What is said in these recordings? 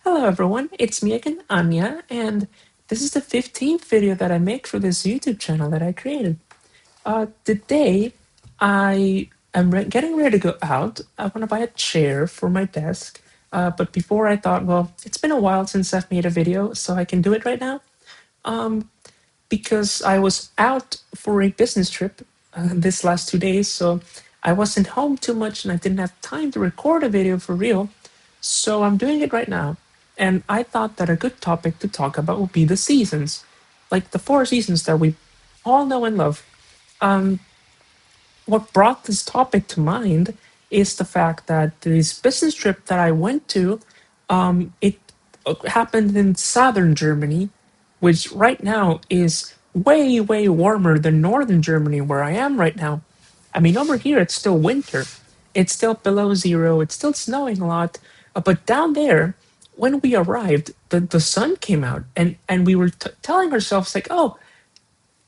Hello everyone, it's me again, Anya, and this is the 15th video that I make for this YouTube channel that I created. Today, I am getting ready to go out. I want to buy a chair for my desk, but before I thought, well, it's been a while since I've made a video, so I can do it right now. Um, because I was out for a business trip this last 2 days, so I wasn't home too much and I didn't have time to record a video for real. So I'm doing it right now. And I thought that a good topic to talk about would be the seasons, like the four seasons that we all know and love. Um, what brought this topic to mind is the fact that this business trip that I went to, it happened in southern Germany, which right now is way, way warmer than northern Germany, where I am right now. I mean, over here it's still winter. It's still below zero. It's still snowing a lot. But down there, when we arrived, the sun came out, and we were telling ourselves like, "Oh,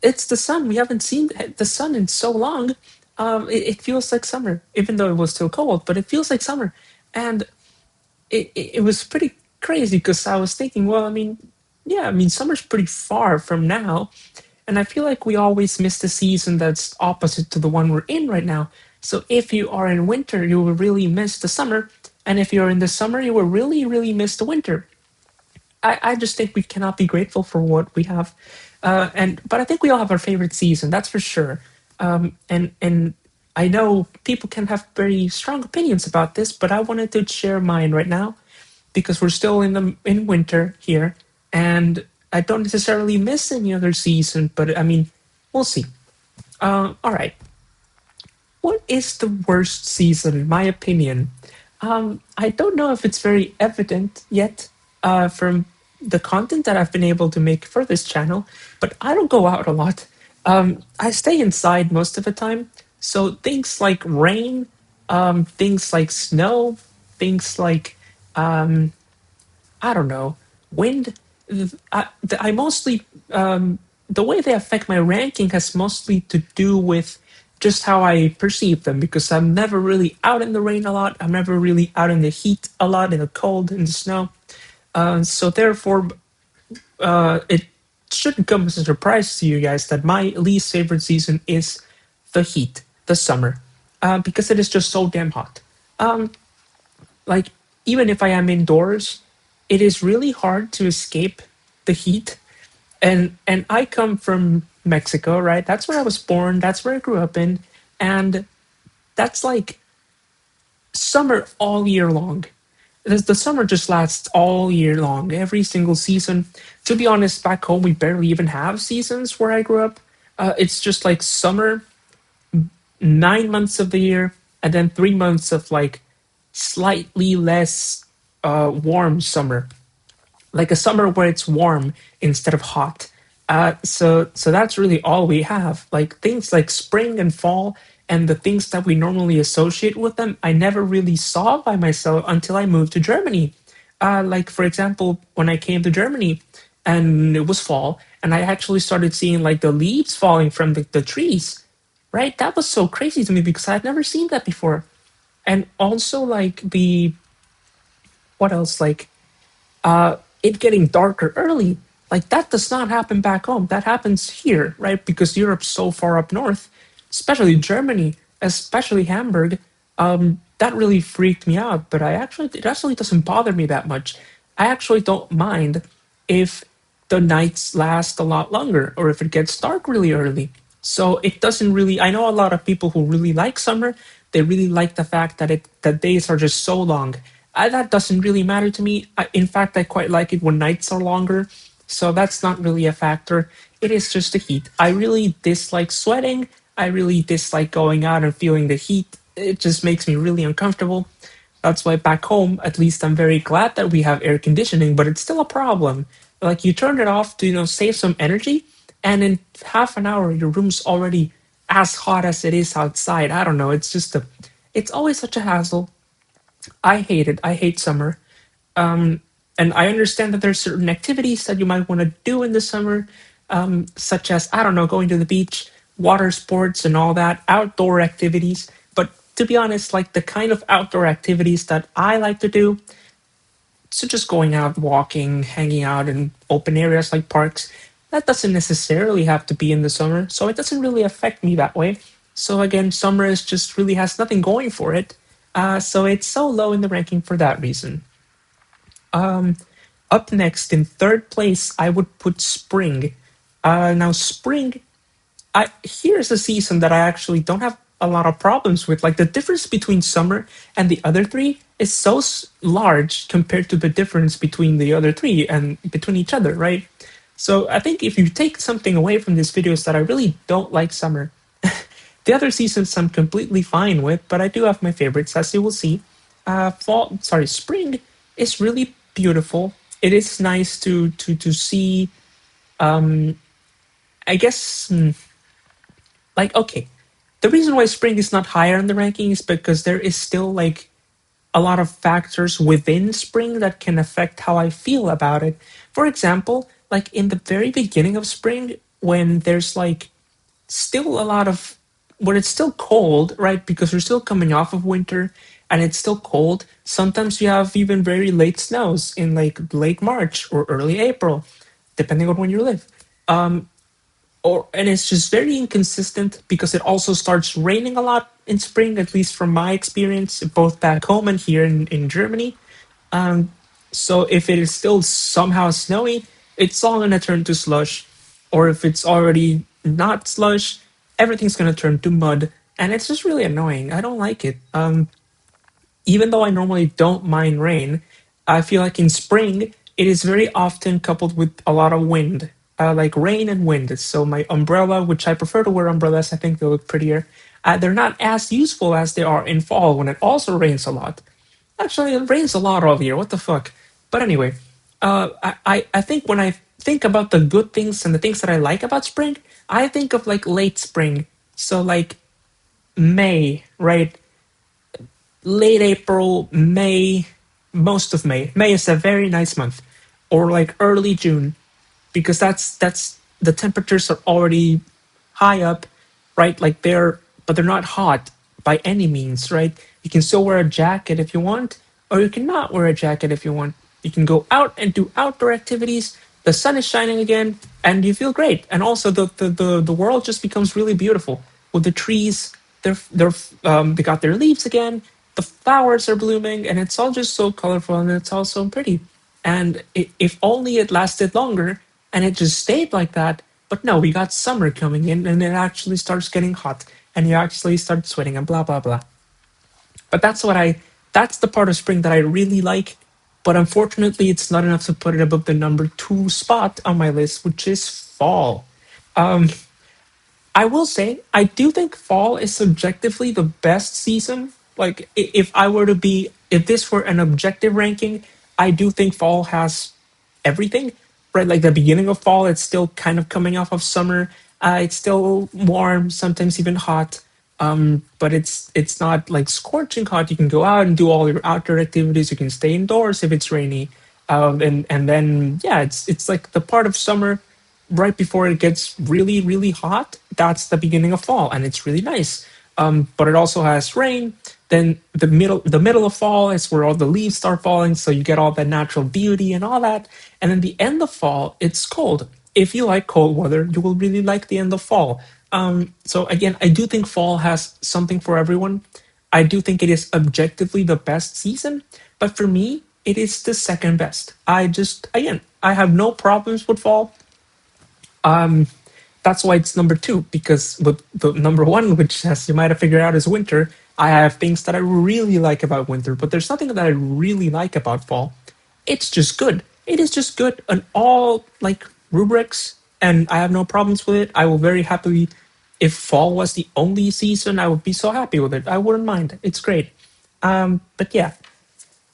it's the sun. We haven't seen the sun in so long. It feels like summer, even though it was still cold. But it feels like summer." And it was pretty crazy because I was thinking, well, I mean, yeah, I mean, summer's pretty far from now, and I feel like we always miss the season that's opposite to the one we're in right now. So if you are in winter, you will really miss the summer, and if you're in the summer, you will really, really miss the winter. I just think we cannot be grateful for what we have, and but I think we all have our favorite season, that's for sure. And I know people can have very strong opinions about this, but I wanted to share mine right now because we're still in winter here, and I don't necessarily miss any other season. But I mean, we'll see. All right, what is the worst season in my opinion? I don't know if it's very evident yet from the content that I've been able to make for this channel, but I don't go out a lot. I stay inside most of the time. So things like rain, things like snow, things like I don't know, wind. I mostly the way they affect my ranking has mostly to do with just how I perceive them because I'm never really out in the rain a lot. I'm never really out in the heat a lot, in the cold, in the snow. So therefore, it shouldn't come as a surprise to you guys that my least favorite season is the heat, the summer, because it is just so damn hot. Um, like even if I am indoors, it is really hard to escape the heat. And I come from Mexico, right? That's where I was born. That's where I grew up in, and that's like summer all year long. The summer just lasts all year long, every single season. To be honest, back home we barely even have seasons where I grew up. It's just like summer, 9 months of the year, and then 3 months of like slightly less warm summer, like a summer where it's warm instead of hot. So that's really all we have. Like things like spring and fall and the things that we normally associate with them, I never really saw by myself until I moved to Germany. Like for example, when I came to Germany and it was fall, and I actually started seeing like the leaves falling from the trees. Right, that was so crazy to me because I had never seen that before. And also like the what else like it getting darker early. Like that does not happen back home. That happens here, right? Because Europe's so far up north, especially Germany, especially Hamburg. That really freaked me out. But it actually doesn't bother me that much. I actually don't mind if the nights last a lot longer or if it gets dark really early. So it doesn't really. I know a lot of people who really like summer. They really like the fact that that days are just so long. That doesn't really matter to me. In fact, I quite like it when nights are longer. So that's not really a factor. It is just the heat. I really dislike sweating. I really dislike going out and feeling the heat. It just makes me really uncomfortable. That's why back home, at least I'm very glad that we have air conditioning, but it's still a problem. Like you turn it off to, save some energy, and in half an hour your room's already as hot as it is outside. I don't know, it's always such a hassle. I hate it. I hate summer. And I understand that there's certain activities that you might want to do in the summer, such as, I don't know, going to the beach, water sports, and all that, outdoor activities. But to be honest, like the kind of outdoor activities that I like to do, So just going out, walking, hanging out in open areas like parks, that doesn't necessarily have to be in the summer. So it doesn't really affect me that way. So again, summer is just really has nothing going for it. So it's so low in the ranking for that reason. Up next, in third place, I would put spring. Now, spring, here's a season that I actually don't have a lot of problems with. Like the difference between summer and the other three is so large compared to the difference between the other three and between each other, right? So I think if you take something away from this video is that I really don't like summer. The other seasons I'm completely fine with, but I do have my favorites, as you will see. Spring is really beautiful. It is nice to see. I guess like okay, the reason why spring is not higher in the ranking is because there is still like a lot of factors within spring that can affect how I feel about it. For example, like in the very beginning of spring, when there's like still a lot of when it's still cold, right? Because we're still coming off of winter and it's still cold. Sometimes you have even very late snows in like late March or early April, depending on when you live. And it's just very inconsistent because it also starts raining a lot in spring, at least from my experience, both back home and here in Germany. So if it is still somehow snowy, it's all gonna turn to slush. Or if it's already not slush, everything's gonna turn to mud. And it's just really annoying. I don't like it. Even though I normally don't mind rain, I feel like in spring it is very often coupled with a lot of wind, like rain and wind. So my umbrella, which I prefer to wear umbrellas, I think they look prettier. They're not as useful as they are in fall when it also rains a lot. Actually, it rains a lot all year. What the fuck? But anyway, I think when I think about the good things and the things that I like about spring, I think of like late spring. So like May, right? Late April, May, most of May. May is a very nice month, or like early June, because that's the temperatures are already high up, right? Like but they're not hot by any means, right? You can still wear a jacket if you want, or you can not wear a jacket if you want. You can go out and do outdoor activities. The sun is shining again, and you feel great. And also, the world just becomes really beautiful with the trees. They got their leaves again. The flowers are blooming, and it's all just so colorful and it's all so pretty. And if only it lasted longer and it just stayed like that. But no, we got summer coming in and it actually starts getting hot and you actually start sweating and blah, blah, blah. But that's the part of spring that I really like. But unfortunately, it's not enough to put it above the number two spot on my list, which is fall. I will say, I do think fall is subjectively the best season. Like, if this were an objective ranking, I do think fall has everything, right? Like the beginning of fall, it's still kind of coming off of summer. It's still warm, sometimes even hot. But it's not like scorching hot. You can go out and do all your outdoor activities. You can stay indoors if it's rainy. And then yeah, it's like the part of summer right before it gets really, really hot. That's the beginning of fall, and it's really nice. But it also has rain. Then the middle of fall is where all the leaves start falling, so you get all that natural beauty and all that. And then the end of fall, it's cold. If you like cold weather, you will really like the end of fall. So again, I do think fall has something for everyone. I do think it is objectively the best season, but for me, it is the second best. I have no problems with fall. That's why it's number two, because with the number one, which as you might have figured out is winter, I have things that I really like about winter, but there's nothing that I really like about fall. It's just good. It is just good on all like rubrics, and I have no problems with it. I will very happily, if fall was the only season, I would be so happy with it. I wouldn't mind. It's great. But yeah,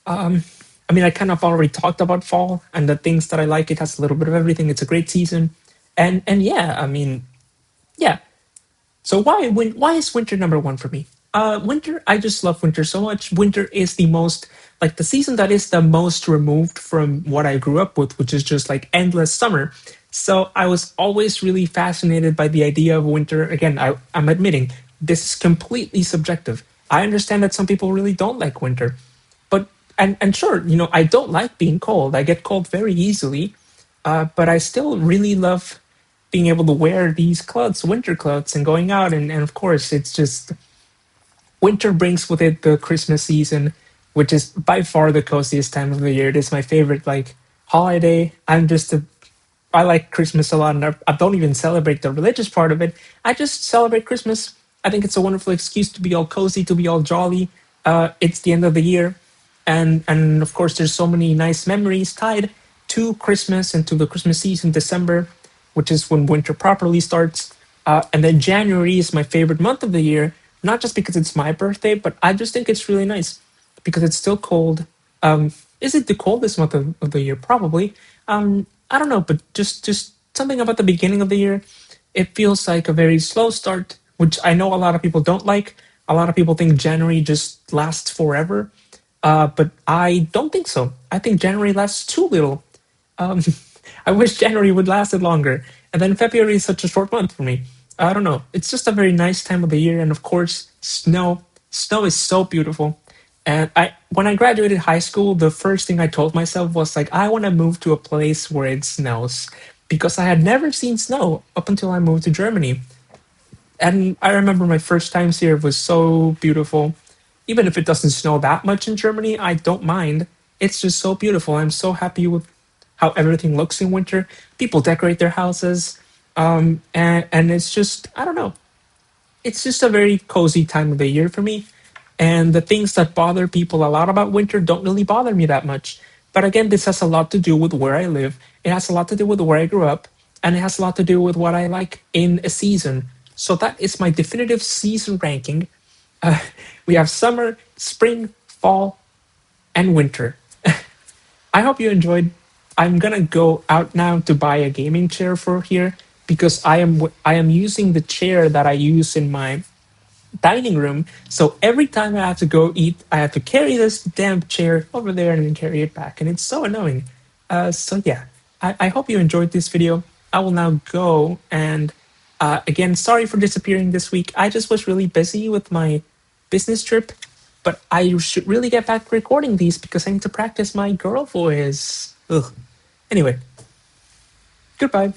I mean, I kind of already talked about fall and the things that I like. It has a little bit of everything. It's a great season, and yeah, I mean, yeah. So why is winter number one for me? Winter, I just love winter so much. Winter is the most like the season that is the most removed from what I grew up with, which is just like endless summer. So I was always really fascinated by the idea of winter. Again, I'm admitting this is completely subjective. I understand that some people really don't like winter, but And sure, I don't like being cold. I get cold very easily, but I still really love being able to wear these clothes, winter clothes, and going out. And of course, it's just winter brings with it the Christmas season, which is by far the coziest time of the year. It is my favorite holiday. I like Christmas a lot, and I don't even celebrate the religious part of it. I just celebrate Christmas. I think it's a wonderful excuse to be all cozy, to be all jolly. It's the end of the year, and of course, there's so many nice memories tied to Christmas and to the Christmas season, December, which is when winter properly starts. And then January is my favorite month of the year, not just because it's my birthday, but I just think it's really nice because it's still cold. Is it the coldest month of the year? Probably. I don't know, but just something about the beginning of the year. It feels like a very slow start, which I know a lot of people don't like. A lot of people think January just lasts forever, but I don't think so. I think January lasts too little. Um, I wish January would lasted longer. And then February is such a short month for me. I don't know. It's just a very nice time of the year, and of course, snow. Snow is so beautiful. And when I graduated high school, the first thing I told myself was like, I want to move to a place where it snows, because I had never seen snow up until I moved to Germany. And I remember my first times here was so beautiful. Even if it doesn't snow that much in Germany, I don't mind. It's just so beautiful. I'm so happy with how everything looks in winter. People decorate their houses. And it's just, I don't know. It's just a very cozy time of the year for me. And the things that bother people a lot about winter don't really bother me that much. But again, this has a lot to do with where I live. It has a lot to do with where I grew up. And it has a lot to do with what I like in a season. So that is my definitive season ranking. Uh, we have summer, spring, fall, and winter. I hope you enjoyed. I'm gonna go out now to buy a gaming chair for here because I am using the chair that I use in my dining room. So every time I have to go eat, I have to carry this damn chair over there and then carry it back, and it's so annoying. So yeah, I hope you enjoyed this video. I will now go and again, sorry for disappearing this week. I just was really busy with my business trip, but I should really get back to recording these because I need to practice my girl voice. Ugh. Anyway, goodbye.